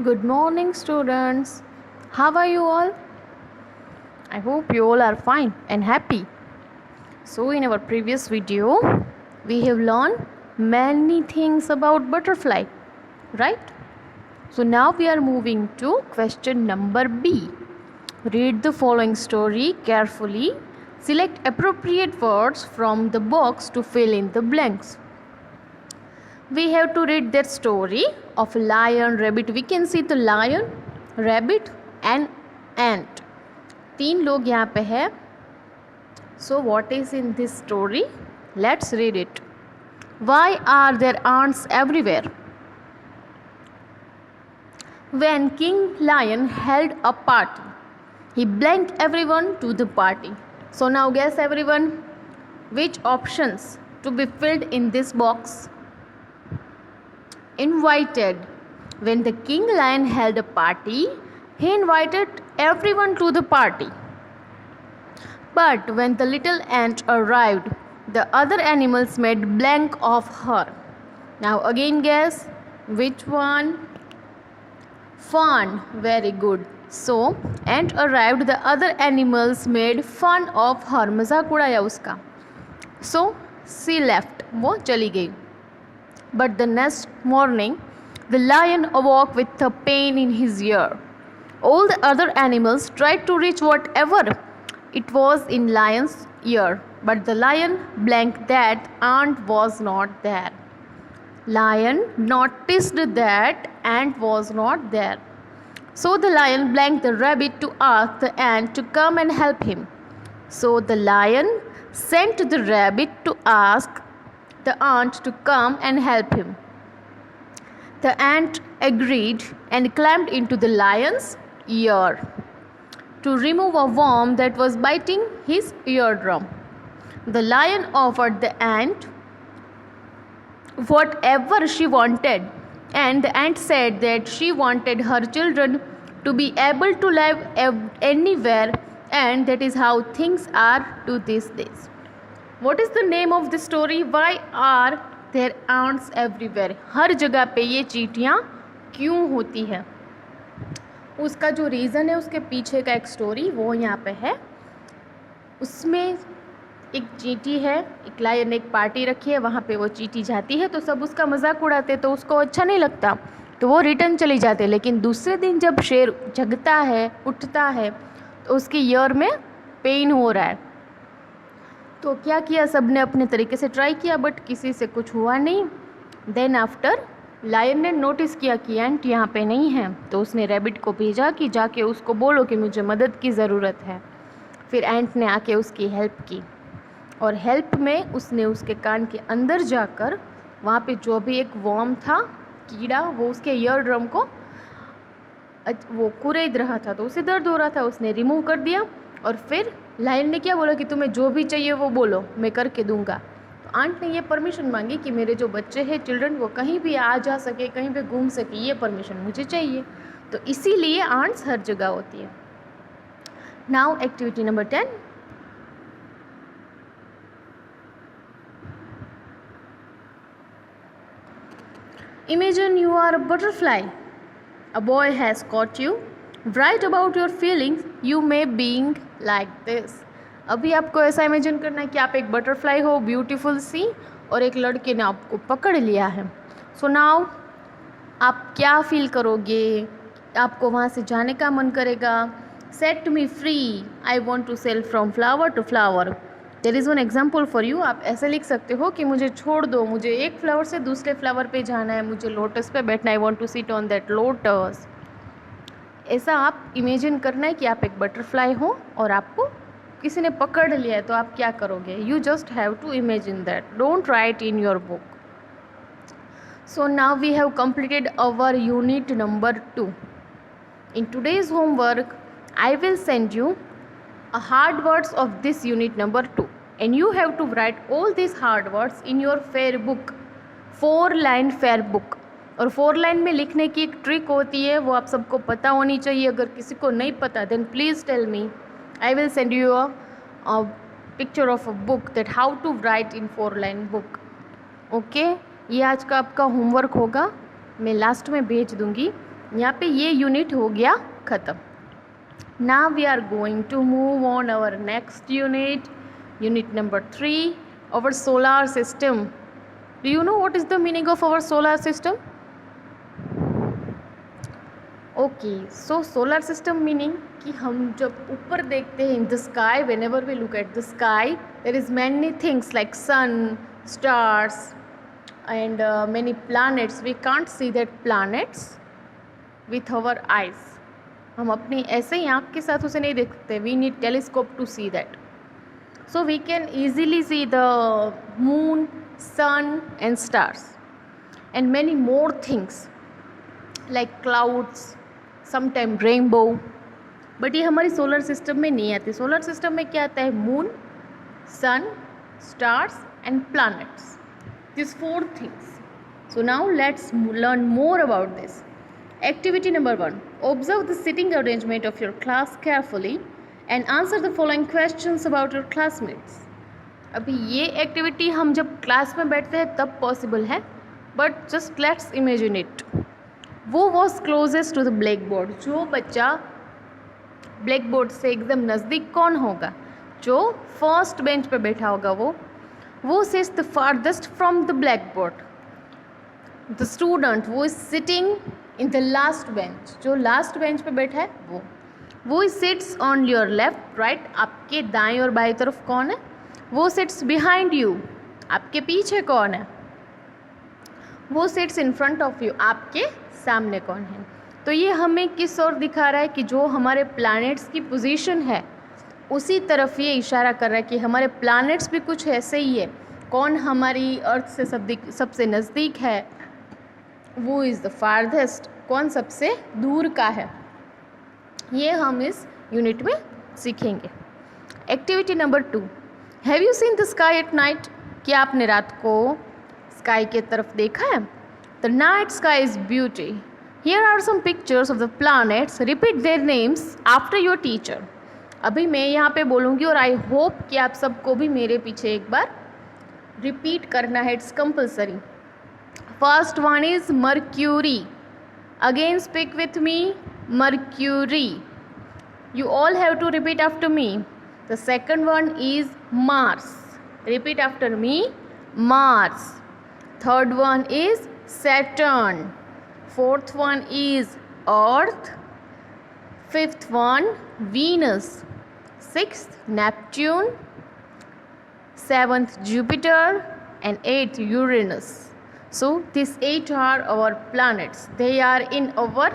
Good morning, students. How are you all? I hope you all are fine and happy. So, in our previous video, we have learned many things about butterfly, right? So, now we are moving to question number B. Read the following story carefully. Select appropriate words from the box to fill in the blanks. We have to read that story of a lion, rabbit. We can see the lion, rabbit and ant. 3 लोग यहाँ पे है. So what is in this story? Let's read it. Why are there ants everywhere? When King Lion held a party, he blanked everyone to the party. So now guess everyone, which options to be filled in this box? Invited. When the King Lion held a party, he invited everyone to the party. But when the little ant arrived, the other animals made blank of her. Now again guess which one? Fun. Very good. So ant arrived, the other animals made fun of her. मजाक उड़ाया उसका. So she left. वो चली गई. But the next morning, the lion awoke with a pain in his ear. All the other animals tried to reach whatever it was in lion's ear, but the lion blanked that ant was not there. Lion noticed that ant was not there. So the lion blanked the rabbit to ask the ant to come and help him. So the lion sent the rabbit to ask the ant to come and help him. The ant agreed and climbed into the lion's ear to remove a worm that was biting his eardrum. The lion offered the ant whatever she wanted, and the ant said that she wanted her children to be able to live anywhere, and that is how things are to these days. What is the name of the story? Why are there ants everywhere? हर जगह पे ये चींटियाँ क्यों होती है? उसका जो reason है, उसके पीछे का एक स्टोरी वो यहाँ पे है. उसमें एक चींटी है, एक लायन ने एक पार्टी रखी है, वहाँ पे वो चींटी जाती है तो सब उसका मजाक उड़ाते, तो उसको अच्छा नहीं लगता तो वो रिटर्न चली जाती है. लेकिन दूसरे दिन जब शेर जगता है, उठता है, तो उसके ईयर में पेन हो रहा है. तो क्या किया, सब ने अपने तरीके से ट्राई किया बट किसी से कुछ हुआ नहीं. देन आफ्टर लायन ने नोटिस किया कि एंट यहाँ पे नहीं है, तो उसने रैबिट को भेजा कि जाके उसको बोलो कि मुझे मदद की ज़रूरत है. फिर एंट ने आके उसकी हेल्प की, और हेल्प में उसने उसके कान के अंदर जाकर वहाँ पे जो भी एक वर्म था, कीड़ा, वो उसके ईयर ड्रम को वो कुरेद रहा था, तो उसे दर्द हो रहा था, उसने रिमूव कर दिया. और फिर लायन ने क्या बोला कि तुम्हें जो भी चाहिए वो बोलो, मैं करके दूंगा. तो आंट ने ये परमिशन मांगी कि मेरे जो बच्चे हैं, चिल्ड्रन, वो कहीं भी आ जा सके, कहीं पे घूम सके, ये परमिशन मुझे चाहिए. तो इसीलिए आंट्स हर जगह होती है. Now activity number 10. Imagine you are a butterfly. A boy has caught you. Write about your feelings. You may being like this. अभी आपको ऐसा इमेजिन करना है कि आप एक बटरफ्लाई हो, ब्यूटीफुल सी, और एक लड़के ने आपको पकड़ लिया है. सो नाउ आप क्या फील करोगे? आपको वहाँ से जाने का मन करेगा. Set me free, I want to sail from flower to flower. There is one example for you. आप ऐसे लिख सकते हो कि मुझे छोड़ दो, मुझे एक फ्लावर से दूसरे फ्लावर पे जाना है, मुझे लोटस पे बैठना है, I want to sit on that lotus. ऐसा आप इमेजिन करना है कि आप एक बटरफ्लाई हो और आपको किसी ने पकड़ लिया है, तो आप क्या करोगे? You just have to imagine that. Don't write in your book. So now we have completed our unit number 2. In today's homework, I will send you a hard words of this unit number 2, and you have to write all these hard words in your fair book, 4-line fair book. और 4 line में लिखने की एक trick होती है, वो आप सबको पता होनी चाहिए. अगर किसी को नहीं पता, then please tell me. I will send you a picture of a book that how to write in 4-line book. Okay, ये आज का आपका होमवर्क होगा. मैं लास्ट में भेज दूँगी. यहाँ पे ये यूनिट हो गया ख़त्म. Now we are going to move on our next unit, unit number 3, our solar system. Do you know what is the meaning of our solar system? Okay, so solar system meaning कि हम जब ऊपर देखते हैं in the sky, whenever we look at the sky, there is many things like sun, stars and many planets. We can't see that planets with our eyes. हम अपनी ऐसे ही आँख के साथ उसे नहीं देखते. We need telescope to see that. So we can easily see the moon, sun and stars and many more things like clouds, sometime rainbow. But ये हमारी सोलर सिस्टम में नहीं आती. सोलर सिस्टम में क्या आता है? Moon, sun, stars and planets. This 4 things. So now let's learn more about this. Activity number 1. Observe the sitting arrangement of your class carefully and answer the following questions about your classmates. अभी ये activity हम जब class में बैठते हैं तब possible है, but just let's imagine it. वो was closest to the blackboard. जो बच्चा ब्लैक बोर्ड से एकदम नज़दीक कौन होगा? जो फर्स्ट बेंच पे बैठा होगा वो sits the farthest from the blackboard. The student वो is sitting in the last bench. जो लास्ट बेंच पे बैठा है वो sits on your left right. आपके दाएं और बाएं तरफ कौन है? वो सिट्स बिहाइंड यू. आपके पीछे कौन है? वो sits in front of you. आपके सामने कौन है? तो ये हमें किस ओर दिखा रहा है कि जो हमारे प्लैनेट्स की पोजीशन है उसी तरफ ये इशारा कर रहा है कि हमारे प्लैनेट्स भी कुछ ऐसे ही है. कौन हमारी अर्थ से सबसे नज़दीक है? वो इज़ द फारदेस्ट. कौन सबसे दूर का है? ये हम इस यूनिट में सीखेंगे. Activity number 2. Have you seen the sky at night? क्या आपने रात को स्काई के तरफ देखा है? The night sky is beauty. Here are some pictures of the planets. Repeat their names after your teacher. अभी मैं यहाँ पे बोलूँगी और आई होप कि आप सबको भी मेरे पीछे एक बार रिपीट करना है. It's compulsory. First one is Mercury. Again speak with me. Mercury. You all have to repeat after me. The second one is Mars. Repeat after me. Mars. Third one is Saturn. Fourth one is Earth. Fifth one Venus. Sixth Neptune. Seventh Jupiter. And eighth Uranus. So these 8 are our planets. They are in our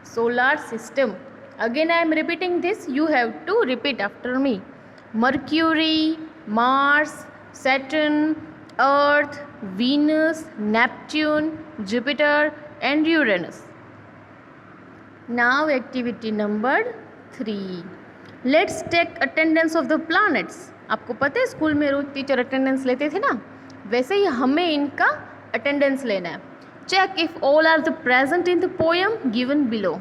solar system. Again I am repeating this. You have to repeat after me. Mercury, Mars, Saturn, Earth, Venus, Neptune, Jupiter and Uranus. Now activity number 3. Let's take attendance of the planets. आपको पता है school में रोज teacher attendance लेते थे ना, वैसे ही हमें इनका अटेंडेंस लेना है. Check if all are the present in the poem given below.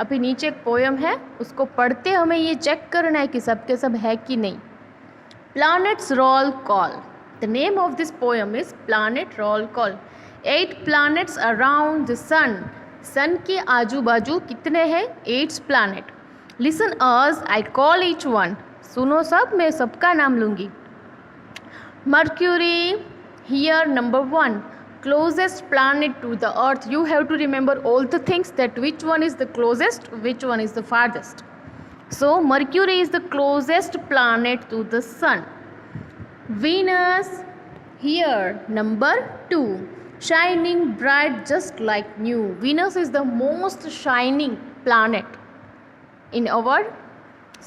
अभी नीचे एक पोएम है, उसको पढ़ते हमें ये चेक करना है कि सब के सब है कि नहीं. Planets roll call. The name of this poem is planet roll call. 8 planets around the sun. Sun के आजू बाजू कितने हैं? 8 planet. Listen us, I call each one. सुनो सब, मैं सबका नाम लूँगी. Mercury. Here number 1, closest planet to the earth. You have to remember all the things, that which one is the closest, which one is the farthest. So Mercury is the closest planet to the sun. Venus. Here number 2, shining bright just like new. Venus is the most shining planet in our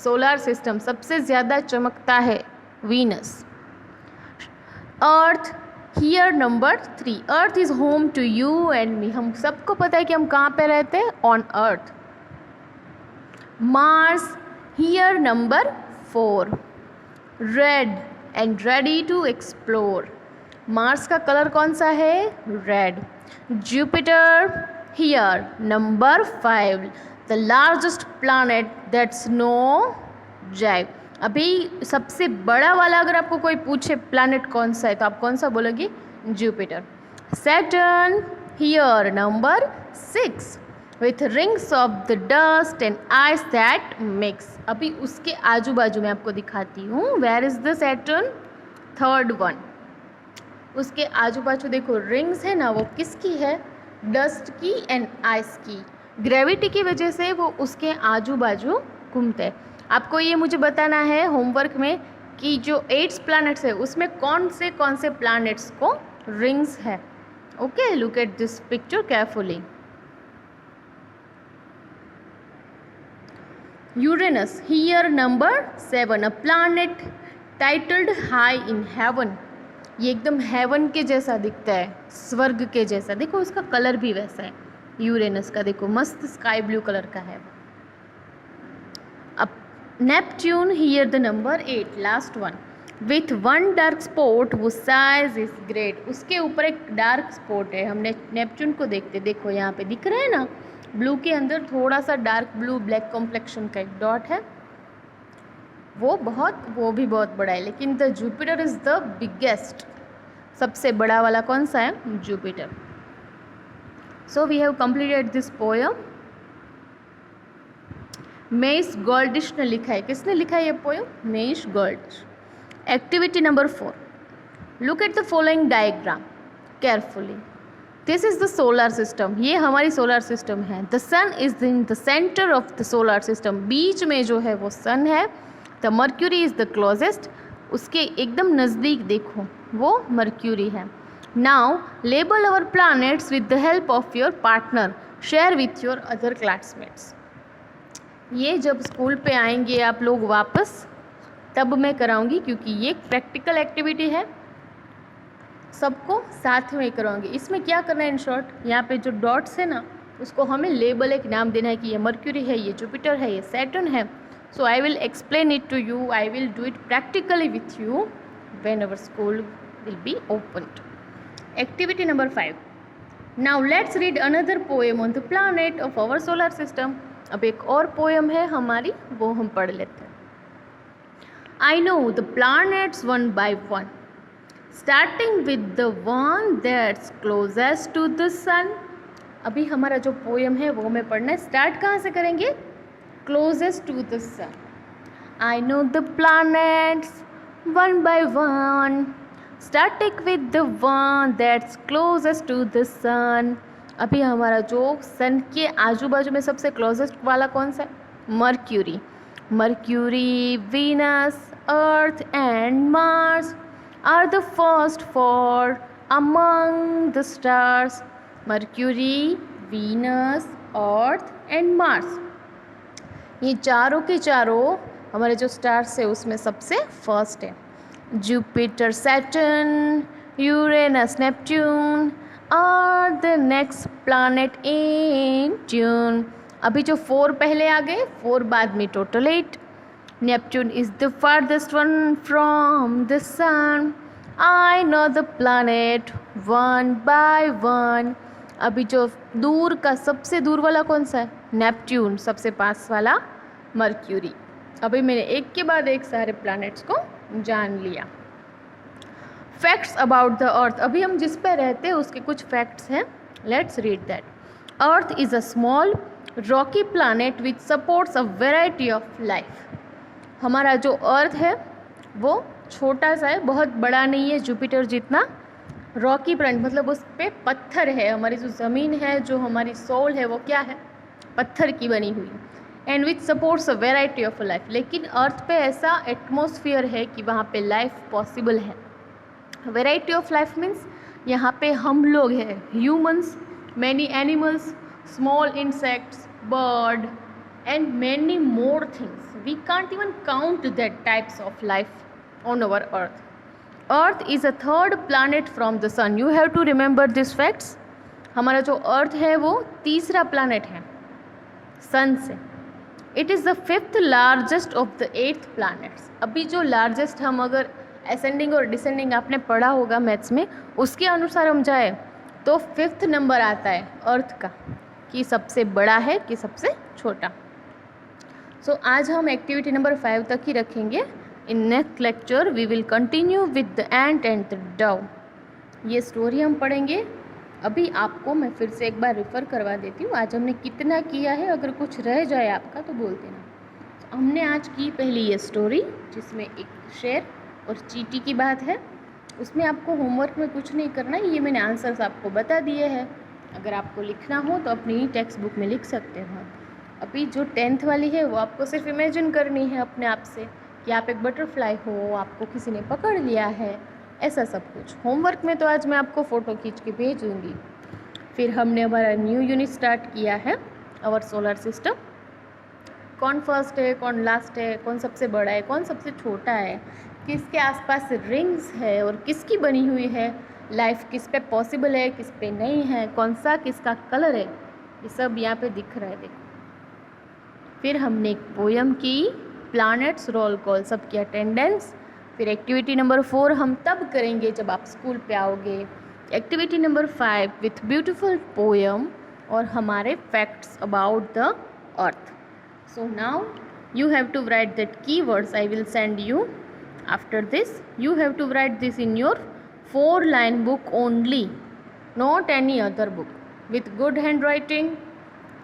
solar system. सबसे ज़्यादा चमकता है Venus. Earth. Here number 3, Earth is home to you and me. हम सबको पता है कि हम कहाँ पे रहते हैं? On Earth. Mars. Here number 4, red and ready to explore. Mars का कलर कौन सा है? Red. Jupiter. Here number 5, the largest planet that's no jive. अभी सबसे बड़ा वाला अगर आपको कोई पूछे प्लैनेट कौन सा है तो आप कौन सा बोलोगे? Jupiter. Saturn. Here number 6, with rings of the dust and eyes that mix. अभी उसके आजू बाजू में आपको दिखाती हूँ. Where is the Saturn? Third one. उसके आजू बाजू देखो रिंग्स है ना, वो किसकी है? डस्ट की एंड आइस की. ग्रेविटी की वजह से वो उसके आजू बाजू घूमते हैं. आपको ये मुझे बताना है होमवर्क में कि जो 8 प्लैनेट्स है उसमें कौन से प्लैनेट्स को रिंग्स है. Okay, look at this picture carefully. Uranus, here number 7, a planet titled high in heaven. ये एकदम हेवन के जैसा दिखता है, स्वर्ग के जैसा. देखो उसका कलर भी वैसा है यूरेनस का. देखो मस्त स्काई ब्लू कलर का है. अब Neptune, here the number 8, last one, with one dark spot वो साइज इज ग्रेट. उसके ऊपर एक डार्क स्पॉट है. हमने नेपट्यून को देखते, देखो यहाँ पे दिख रहा है ना, ब्लू के अंदर थोड़ा सा डार्क ब्लू ब्लैक कॉम्प्लेक्शन का एक डॉट है. वो भी बहुत बड़ा है. लेकिन the Jupiter is the biggest. सबसे बड़ा वाला कौन सा है? Jupiter. So we have completed this poem. Mace Goldish ने लिखा है. किसने लिखा है ये poem? Mace Goldish. Activity number 4, look at the following diagram carefully. This is the solar system. ये हमारी सोलर सिस्टम है. The sun is in the centre of the solar system. बीच में जो है वो सन है. The mercury is the closest. उसके एकदम नज़दीक देखो वो मर्क्यूरी है. Now label our planets with the help of your partner. Share with your other classmates. ये जब स्कूल पे आएंगे आप लोग वापस, तब मैं कराऊंगी, क्योंकि ये प्रैक्टिकल एक्टिविटी है, सबको साथ में कराऊंगी. इसमें क्या करना है इन शॉर्ट, यहाँ पे जो डॉट्स है ना उसको हमें लेबल एक नाम देना है कि ये मर्क्यूरी है, ये जुपिटर है, ये सैटर्न है. So I will explain it to you. I will do it practically with you when our school will be opened. Activity number 5. Now let's read another poem on the planet of our solar system. अब एक और poem है हमारी, वो हम पढ़ लेते हैं. I know the planets one by one, starting with the one that's closest to the sun. अभी हमारा जो poem है वो हमें पढ़ना है. स्टार्ट कहाँ से करेंगे? Closest to the sun. I know the planets one by one, starting with the one that's closest to the sun. अभी हमारा जो सन के आजू बाजू में सबसे क्लोजेस्ट वाला कौन सा है? Mercury. Mercury, Venus, Earth and Mars are the first four among the stars. Mercury, Venus, Earth and Mars, ये चारों के चारों हमारे जो स्टार्स है उसमें सबसे फर्स्ट है. Jupiter, Saturn, Uranus, Neptune are the next planet in tune. अभी जो 4 पहले आ गए, 4 बाद में, total 8. Neptune is the farthest one from the sun. I know the planet one by one. अभी जो दूर का सबसे दूर वाला कौन सा है? नेपट्यून. सबसे पास वाला मर्क्यूरी. अभी मैंने एक के बाद एक सारे प्लैनेट्स को जान लिया. Facts about the earth. अभी हम जिस पे रहते हैं उसके कुछ फैक्ट्स हैं. Let's read that. Earth is a small Rocky planet which supports a variety of life. हमारा जो अर्थ है वो छोटा सा है, बहुत बड़ा नहीं है जुपिटर जितना. रॉकी प्लैनेट मतलब उस पर पत्थर है. हमारी जो ज़मीन है, जो हमारी सोल है, वो क्या है? पत्थर की बनी हुई. And which supports a variety of life. लेकिन अर्थ पे ऐसा एटमॉस्फेयर है कि वहाँ पे लाइफ पॉसिबल है. वेराइटी ऑफ लाइफ मीन्स यहाँ पे हम लोग हैं, humans, many animals, small insects, bird and many more things. We can't even count that types of life on our Earth. Earth is a third planet from the sun. You have to remember this facts. हमारा जो अर्थ है वो तीसरा planet है सन से. It is the 5th largest of the 8th planets. अभी जो largest, हम अगर असेंडिंग और डिसेंडिंग आपने पढ़ा होगा मैथ्स में, उसके अनुसार हम जाए तो 5th नंबर आता है अर्थ का, कि सबसे बड़ा है कि सबसे छोटा. सो आज हम एक्टिविटी नंबर 5 तक ही रखेंगे. In next lecture we will continue with the ant and the dove. ये स्टोरी हम पढ़ेंगे अभी आपको मैं फिर से एक बार रेफ़र करवा देती हूँ, आज हमने कितना किया है, अगर कुछ रह जाए आपका तो बोल देना। हमने आज की पहली ये स्टोरी, जिसमें एक शेर और चींटी की बात है। उसमें आपको होमवर्क में कुछ नहीं करना है, ये मैंने आंसर्स आपको बता दिए हैं। अगर आपको लिखना हो तो अपनी टेक्स्ट बुक में लिख सकते हो। अभी जो 10th वाली है वो आपको सिर्फ इमेजिन करनी है अपने आप से कि आप एक बटरफ्लाई हो, आपको किसी ने पकड़ लिया है, ऐसा सब कुछ। होमवर्क में तो आज मैं आपको फ़ोटो खींच के भेज दूँगी। फिर हमने हमारा न्यू यूनिट स्टार्ट किया है, आवर सोलर सिस्टम। कौन फर्स्ट है, कौन लास्ट है, कौन सबसे बड़ा है, कौन सबसे छोटा है, किसके आसपास रिंग्स है और किसकी बनी हुई है, लाइफ किस पे पॉसिबल है, किस पे नहीं है, कौन सा किसका कलर है, ये सब यहाँ पे दिख रहा है, देखो। फिर हमने एक पोयम की, प्लैनेट्स, रोल कॉल, सबकी अटेंडेंस। फिर एक्टिविटी नंबर 4 हम तब करेंगे जब आप स्कूल पे आओगे। Activity number 5 with beautiful poem और हमारे facts about the earth. So now you have to write that keywords I will send you. After this you have to write this in your 4-line book only, not any other book, with good handwriting,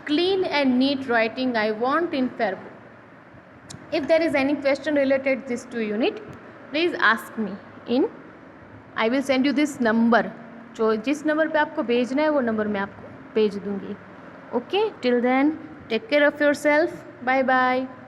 clean and neat writing I want in fair book. If there is any question related this to unit, please ask me in, I will send you this number. जो जिस number पे आपको भेजना है वो number मैं आपको भेज दूँगी. Okay, till then take care of yourself. Bye bye.